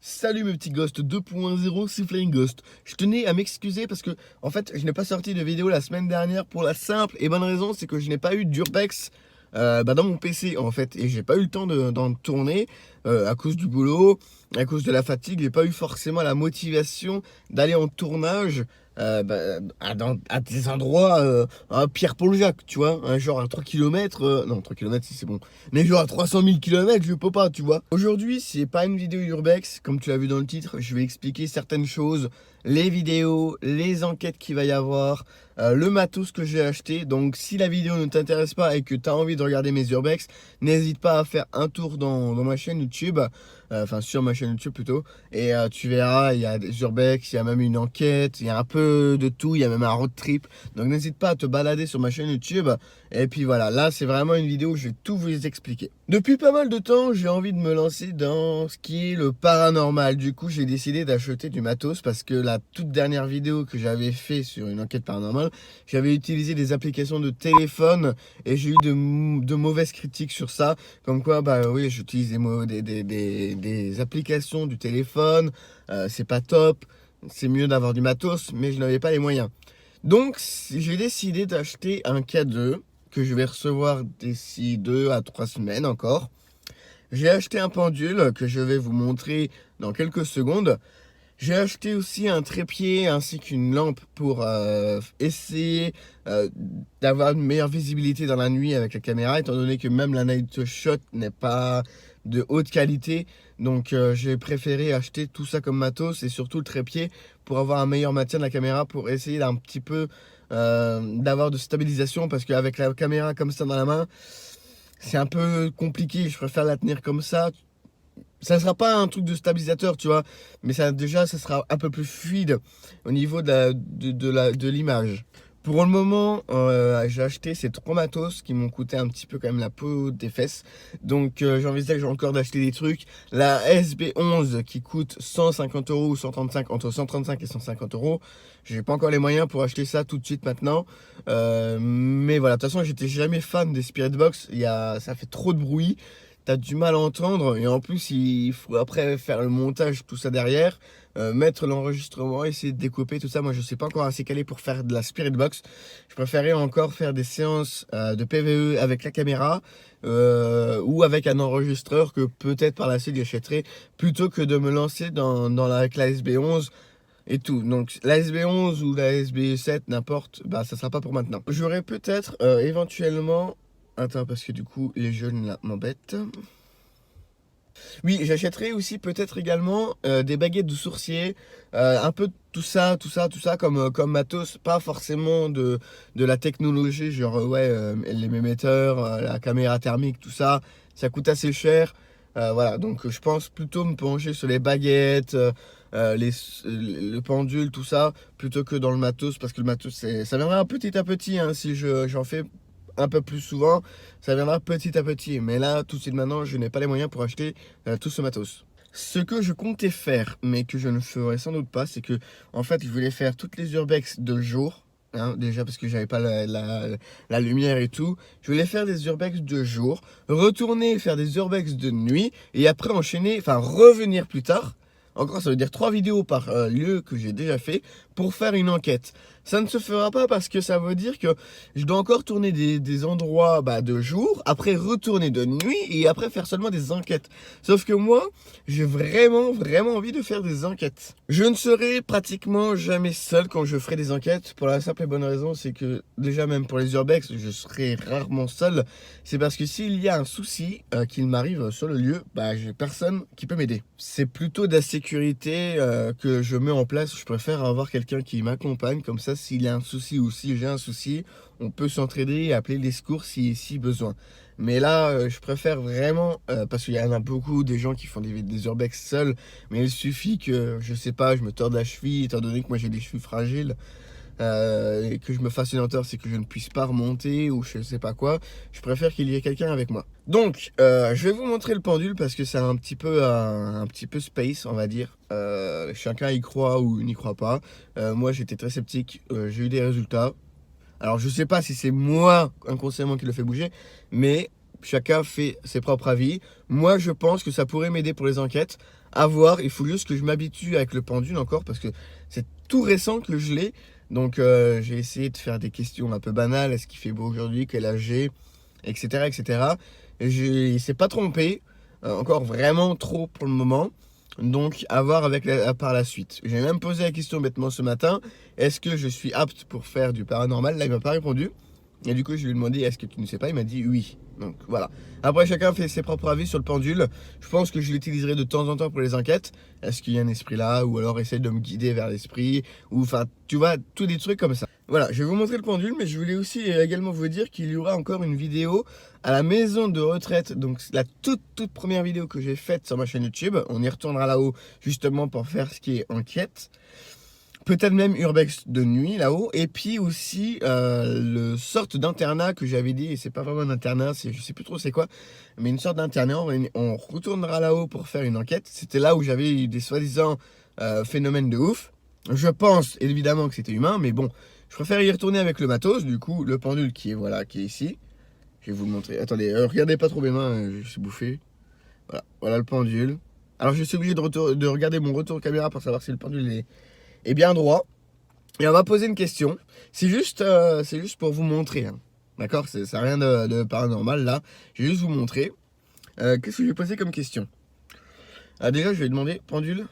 Salut mes petits ghosts 2.0, c'est Flying Ghost. Je tenais à m'excuser parce que en fait je n'ai pas sorti de vidéo la semaine dernière pour la simple et bonne raison, c'est que je n'ai pas eu d'urbex dans mon PC en fait, et j'ai pas eu le temps d'en tourner à cause du boulot, à cause de la fatigue. J'ai pas eu forcément la motivation d'aller en tournage à des endroits à Pierre-Paul-Jacques, tu vois, un genre à 3 km, non 3 km si c'est bon, mais genre à 300 000 km je peux pas, tu vois. Aujourd'hui c'est pas une vidéo urbex comme tu l'as vu dans le titre, je vais expliquer certaines choses, les vidéos, les enquêtes qu'il va y avoir, le matos que j'ai acheté. Donc si la vidéo ne t'intéresse pas et que tu as envie de regarder mes urbex, n'hésite pas à faire un tour dans ma chaîne YouTube, enfin sur ma chaîne YouTube plutôt, et tu verras, il y a des urbex, il y a même une enquête, il y a un peu de tout, il y a même un road trip. Donc n'hésite pas à te balader sur ma chaîne YouTube. Et puis voilà, là c'est vraiment une vidéo où je vais tout vous expliquer. Depuis pas mal de temps, j'ai envie de me lancer dans ce qui est le paranormal. Du coup, j'ai décidé d'acheter du matos parce que la toute dernière vidéo que j'avais fait sur une enquête paranormale, j'avais utilisé des applications de téléphone et j'ai eu de mauvaises critiques sur ça. Comme quoi, bah oui, j'utilise des applications du téléphone, c'est pas top, c'est mieux d'avoir du matos, mais je n'avais pas les moyens. Donc, j'ai décidé d'acheter un K2 que je vais recevoir d'ici 2 à 3 semaines encore. J'ai acheté un pendule que je vais vous montrer dans quelques secondes. J'ai acheté aussi un trépied ainsi qu'une lampe pour essayer d'avoir une meilleure visibilité dans la nuit avec la caméra, étant donné que même la night shot n'est pas de haute qualité. Donc j'ai préféré acheter tout ça comme matos et surtout le trépied pour avoir un meilleur maintien de la caméra, pour essayer d'un petit peu d'avoir de stabilisation, parce qu'avec la caméra comme ça dans la main, c'est un peu compliqué. Je préfère la tenir comme ça. Ça ne sera pas un truc de stabilisateur, tu vois, mais ça, déjà, ça sera un peu plus fluide au niveau de l'image. Pour le moment, j'ai acheté ces 3 matos qui m'ont coûté un petit peu quand même la peau des fesses. Donc j'envisage encore d'acheter des trucs. La SB11 qui coûte 150 euros ou 135, entre 135 et 150 euros. J'ai pas encore les moyens pour acheter ça tout de suite maintenant. Mais voilà, de toute façon, j'étais jamais fan des Spirit Box. Ça fait trop de bruit. T'as du mal à entendre, et en plus il faut après faire le montage, tout ça derrière, mettre l'enregistrement, essayer de découper tout ça. Moi je sais pas encore assez calé pour faire de la Spirit Box. Je préférais encore faire des séances de PVE avec la caméra ou avec un enregistreur que peut-être par la suite j'achèterai, plutôt que de me lancer avec la SB11 et tout. Donc la SB11 ou la SB7, n'importe, bah ça sera pas pour maintenant. J'aurais peut-être éventuellement... Attends, parce que du coup, les jeunes là m'embêtent. Oui, j'achèterai aussi peut-être également des baguettes de sourcier, un peu tout ça comme matos, pas forcément de la technologie, genre l'émetteur, la caméra thermique, tout ça, ça coûte assez cher. Voilà, donc je pense plutôt me pencher sur les baguettes, le pendule, tout ça, plutôt que dans le matos, parce que le matos, ça viendra petit à petit, hein, si j'en fais un peu plus souvent, ça viendra petit à petit. Mais là, tout de suite maintenant, je n'ai pas les moyens pour acheter tout ce matos. Ce que je comptais faire, mais que je ne ferai sans doute pas, c'est que, en fait, je voulais faire toutes les urbex de jour. Hein, déjà parce que j'avais pas la lumière et tout. Je voulais faire des urbex de jour, retourner faire des urbex de nuit, et après enchaîner, enfin revenir plus tard. Encore, ça veut dire 3 vidéos par lieu que j'ai déjà fait pour faire une enquête. Ça ne se fera pas parce que ça veut dire que je dois encore tourner des endroits de jour, après retourner de nuit et après faire seulement des enquêtes. Sauf que moi, j'ai vraiment envie de faire des enquêtes. Je ne serai pratiquement jamais seul quand je ferai des enquêtes, pour la simple et bonne raison, c'est que déjà même pour les urbex, je serai rarement seul. C'est parce que s'il y a un souci qu'il m'arrive sur le lieu, j'ai personne qui peut m'aider. C'est plutôt de la sécurité que je mets en place. Je préfère avoir quelqu'un qui m'accompagne, comme ça s'il y a un souci ou si j'ai un souci, on peut s'entraider et appeler les secours si besoin. Mais là, je préfère vraiment, parce qu'il y en a beaucoup des gens qui font des urbex seuls, mais il suffit que, je sais pas, je me torde la cheville, étant donné que moi j'ai des chevilles fragiles, et que je me fasse une entorse, c'est que je ne puisse pas remonter ou je sais pas quoi, je préfère qu'il y ait quelqu'un avec moi. Donc, je vais vous montrer le pendule parce que c'est un petit peu space, on va dire. Chacun y croit ou n'y croit pas. Moi, j'étais très sceptique. J'ai eu des résultats. Alors, je sais pas si c'est moi inconsciemment qui le fait bouger, mais chacun fait ses propres avis. Moi, je pense que ça pourrait m'aider pour les enquêtes. À voir, il faut juste que je m'habitue avec le pendule encore parce que c'est tout récent que je l'ai. Donc j'ai essayé de faire des questions un peu banales. Est-ce qu'il fait beau aujourd'hui? Quel âge j'ai? Etc. etc. Et il s'est pas trompé. Encore vraiment trop pour le moment. Donc à voir avec par la suite. J'ai même posé la question bêtement ce matin. Est-ce que je suis apte pour faire du paranormal? Là il m'a pas répondu. Et du coup, je lui ai demandé, est-ce que tu ne sais pas? Il m'a dit oui. Donc voilà. Après, chacun fait ses propres avis sur le pendule. Je pense que je l'utiliserai de temps en temps pour les enquêtes. Est-ce qu'il y a un esprit là? Ou alors essayer de me guider vers l'esprit. Ou enfin, tu vois, tous des trucs comme ça. Voilà, je vais vous montrer le pendule, mais je voulais aussi également vous dire qu'il y aura encore une vidéo à la maison de retraite. Donc la toute première vidéo que j'ai faite sur ma chaîne YouTube. On y retournera là-haut justement pour faire ce qui est enquête. Peut-être même Urbex de nuit là-haut. Et puis aussi le sorte d'internat que j'avais dit. Et c'est pas vraiment un internat, je sais plus trop c'est quoi. Mais une sorte d'internat. On retournera là-haut pour faire une enquête. C'était là où j'avais eu des soi-disant phénomènes de ouf. Je pense évidemment que c'était humain. Mais bon, je préfère y retourner avec le matos. Du coup, le pendule qui est, voilà, qui est ici. Je vais vous le montrer. Attendez, regardez pas trop mes mains. Je suis bouffé. Voilà, voilà le pendule. Alors je suis obligé de regarder mon retour caméra pour savoir si le pendule est bien droit. Et on va poser une question. C'est juste pour vous montrer. Hein. D'accord? Ça n'a rien de paranormal là. Je vais juste vous montrer. Qu'est-ce que je vais poser comme question? Déjà, je vais demander, pendule,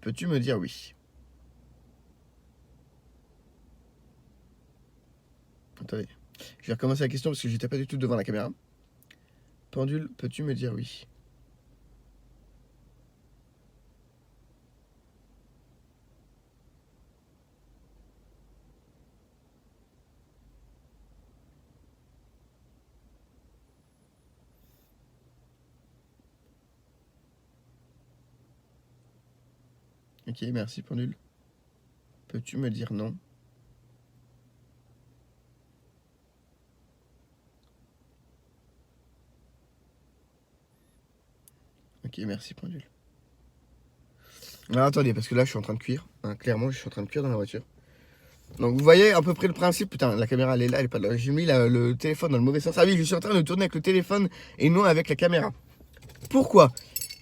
peux-tu me dire oui? Attendez. Je vais recommencer la question parce que j'étais pas du tout devant la caméra. Pendule, peux-tu me dire oui? Ok, merci pendule. Peux-tu me dire non? Ok, merci pendule. Alors attendez, parce que là je suis en train de cuire. Hein, clairement, je suis en train de cuire dans la voiture. Donc vous voyez à peu près le principe. Putain, la caméra elle est là, elle est pas là. J'ai mis le téléphone dans le mauvais sens. Ah oui, je suis en train de tourner avec le téléphone et non avec la caméra. Pourquoi?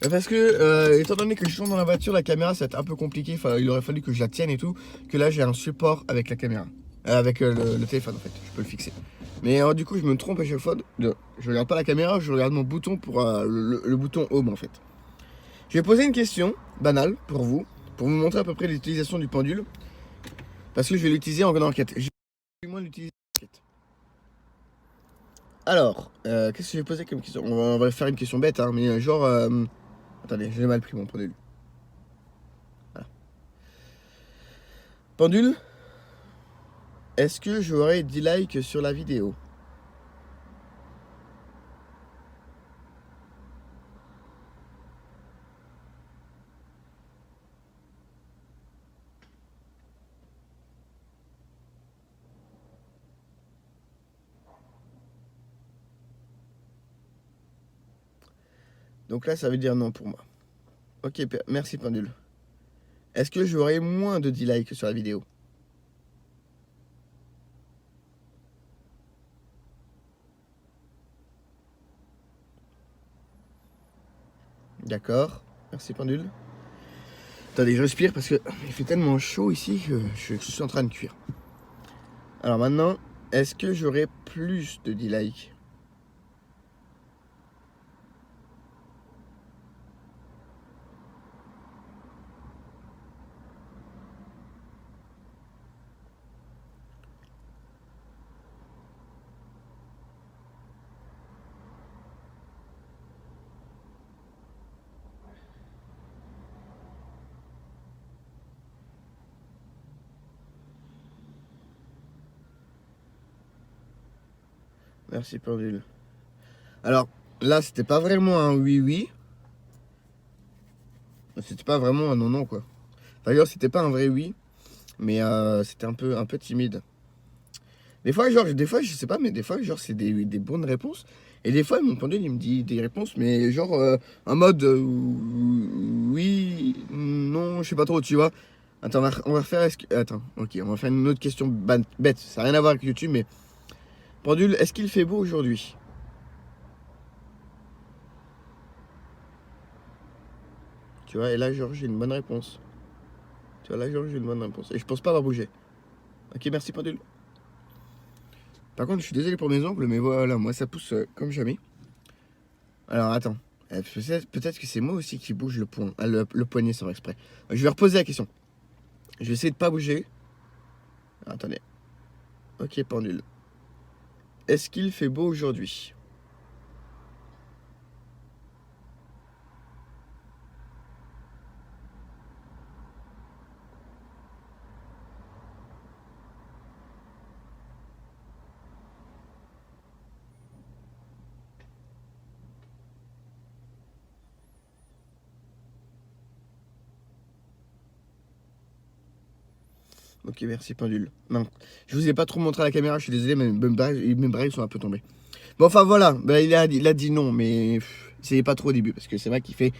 Parce que, étant donné que je suis dans la voiture, la caméra, ça va être un peu compliqué. Enfin, il aurait fallu que je la tienne et tout. Que là, j'ai un support avec la caméra. Avec le téléphone, en fait. Je peux le fixer. Mais du coup, je me trompe à chaque fois. Je regarde pas la caméra, je regarde mon bouton pour le bouton home, en fait. Je vais poser une question banale pour vous montrer à peu près l'utilisation du pendule. Parce que je vais l'utiliser en enquête. Je vais moins l'utiliser en enquête. Alors, qu'est-ce que je vais poser comme question? On va faire une question bête, hein, mais genre... attendez, j'ai mal pris mon pendule. Voilà. Pendule, est-ce que j'aurai 10 likes sur la vidéo? Donc là, ça veut dire non pour moi. Ok, merci pendule. Est-ce que j'aurai moins de 10 likes sur la vidéo? D'accord, merci pendule. Attendez, je respire parce que il fait tellement chaud ici que je suis en train de cuire. Alors maintenant, est-ce que j'aurai plus de 10 likes? Merci pendule. Alors là, c'était pas vraiment un oui-oui. C'était pas vraiment un non-non quoi. D'ailleurs, c'était pas un vrai oui, mais c'était un peu timide. Des fois, genre, des fois, je sais pas, mais des fois, genre, c'est des bonnes réponses. Et des fois, mon pendule, il me dit des réponses, mais genre, en mode oui, non, je sais pas trop, tu vois. Attends, on va faire. Attends, ok, on va faire une autre question bête. Ça n'a rien à voir avec YouTube, mais. Pendule, est-ce qu'il fait beau aujourd'hui? Tu vois, et là, genre, j'ai une bonne réponse. Tu vois, là, genre, j'ai une bonne réponse. Et je pense pas avoir bougé. Ok, merci pendule. Par contre, je suis désolé pour mes ongles, mais voilà, moi, ça pousse comme jamais. Alors, attends. Peut-être que c'est moi aussi qui bouge le poignet sans exprès. Je vais reposer la question. Je vais essayer de pas bouger. Alors, attendez. Ok, pendule. Est-ce qu'il fait beau aujourd'hui? Ok, merci pendule. Non, je vous ai pas trop montré à la caméra, je suis désolé, mais mes bras sont un peu tombés. Bon, enfin voilà, bah, il a dit non, mais essayez pas trop au début, parce que c'est vrai il fait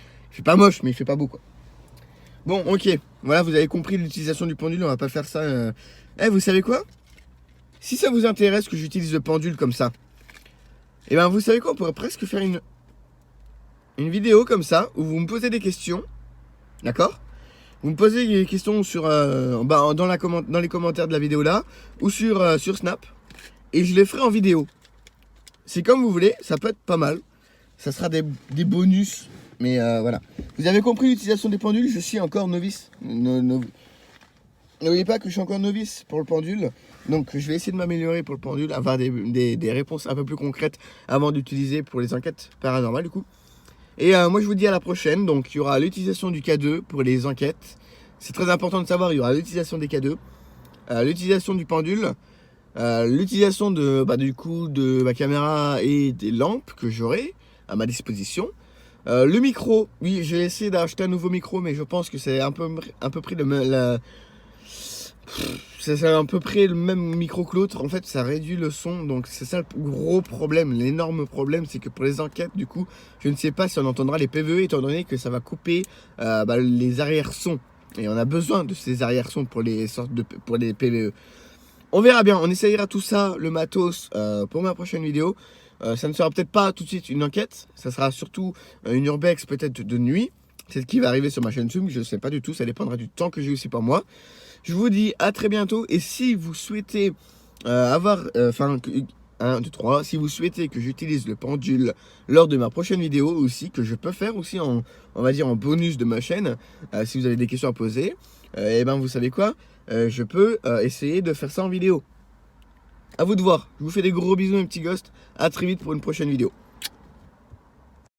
pas moche, mais il fait pas beau, quoi. Bon, ok, voilà, vous avez compris l'utilisation du pendule, on va pas faire ça. Eh, vous savez quoi? Si ça vous intéresse que j'utilise le pendule comme ça, eh ben vous savez quoi, on pourrait presque faire une vidéo comme ça, où vous me posez des questions, d'accord? Vous me posez des questions sur, dans les commentaires de la vidéo là, ou sur Snap, et je les ferai en vidéo. C'est comme vous voulez, ça peut être pas mal. Ça sera des bonus, mais voilà. Vous avez compris l'utilisation des pendules, je suis encore novice. N'oubliez pas que je suis encore novice pour le pendule, donc je vais essayer de m'améliorer pour le pendule, avoir des réponses un peu plus concrètes avant d'utiliser pour les enquêtes paranormales du coup. Et moi je vous dis à la prochaine, donc il y aura l'utilisation du K2 pour les enquêtes. C'est très important de savoir, il y aura l'utilisation des K2, l'utilisation du pendule, l'utilisation de ma caméra et des lampes que j'aurai à ma disposition. Le micro, oui, j'ai essayé d'acheter un nouveau micro, mais je pense que c'est un peu près c'est à peu près le même micro que l'autre. En fait, ça réduit le son, donc c'est ça le gros problème, l'énorme problème, c'est que pour les enquêtes, du coup, je ne sais pas si on entendra les PVE, étant donné que ça va couper les arrière-sons. Et on a besoin de ces arrière-sons pour pour les PVE. On verra bien, on essayera tout ça, le matos, pour ma prochaine vidéo. Ça ne sera peut-être pas tout de suite une enquête, ça sera surtout une urbex peut-être de nuit. C'est ce qui va arriver sur ma chaîne Zoom, je ne sais pas du tout, ça dépendra du temps que j'ai aussi pour moi. Je vous dis à très bientôt, et si vous souhaitez si vous souhaitez que j'utilise le pendule lors de ma prochaine vidéo aussi, que je peux faire aussi on va dire en bonus de ma chaîne, si vous avez des questions à poser, et ben vous savez quoi, je peux essayer de faire ça en vidéo. À vous de voir. Je vous fais des gros bisous mes petits ghosts. À très vite pour une prochaine vidéo.